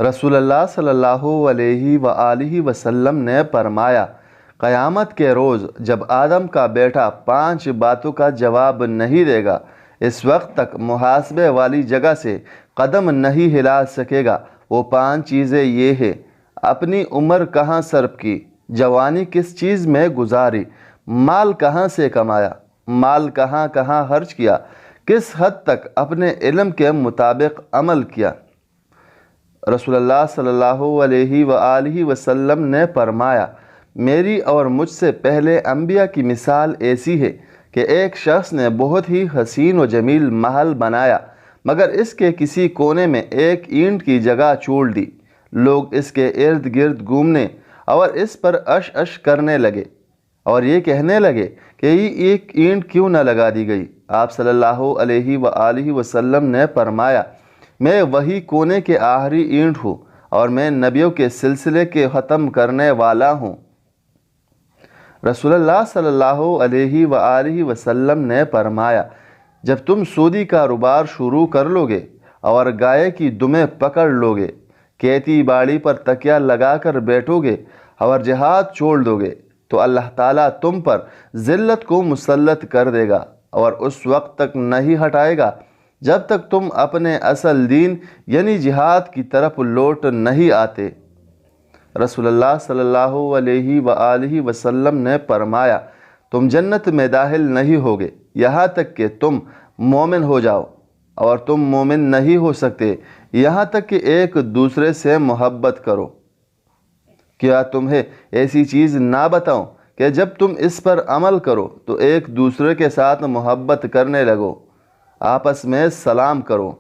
رسول اللہ صلی اللہ علیہ وآلہ وسلم نے فرمایا، قیامت کے روز جب آدم کا بیٹا 5 باتوں کا جواب نہیں دے گا، اس وقت تک محاسبے والی جگہ سے قدم نہیں ہلا سکے گا۔ وہ 5 چیزیں یہ ہیں: اپنی عمر کہاں صرف کی، جوانی کس چیز میں گزاری، مال کہاں سے کمایا، مال کہاں کہاں خرچ کیا، کس حد تک اپنے علم کے مطابق عمل کیا۔ رسول اللہ صلی اللہ علیہ وآلہ وسلم نے فرمایا، میری اور مجھ سے پہلے انبیاء کی مثال ایسی ہے کہ ایک شخص نے بہت ہی حسین و جمیل محل بنایا، مگر اس کے کسی کونے میں ایک اینٹ کی جگہ چھوڑ دی۔ لوگ اس کے ارد گرد گھومنے اور اس پر عش عش کرنے لگے اور یہ کہنے لگے کہ یہ ایک اینٹ کیوں نہ لگا دی گئی۔ آپ صلی اللہ علیہ وآلہ وسلم نے فرمایا، میں وہی کونے کے آخری اینٹ ہوں اور میں نبیوں کے سلسلے کے ختم کرنے والا ہوں۔ رسول اللہ صلی اللہ علیہ وآلہ وسلم نے فرمایا، جب تم سودی کاروبار شروع کر لو گے اور گائے کی دمیں پکڑ لو گے، کھیتی باڑی پر تکیہ لگا کر بیٹھو گے اور جہاد چھوڑ دو گے، تو اللہ تعالیٰ تم پر ذلت کو مسلط کر دے گا اور اس وقت تک نہیں ہٹائے گا جب تک تم اپنے اصل دین یعنی جہاد کی طرف لوٹ نہیں آتے۔ رسول اللہ صلی اللہ علیہ وآلہ وسلم نے فرمایا، تم جنت میں داخل نہیں ہوگے یہاں تک کہ تم مومن ہو جاؤ، اور تم مومن نہیں ہو سکتے یہاں تک کہ ایک دوسرے سے محبت کرو۔ کیا تمہیں ایسی چیز نہ بتاؤں کہ جب تم اس پر عمل کرو تو ایک دوسرے کے ساتھ محبت کرنے لگو، آپس میں سلام کرو،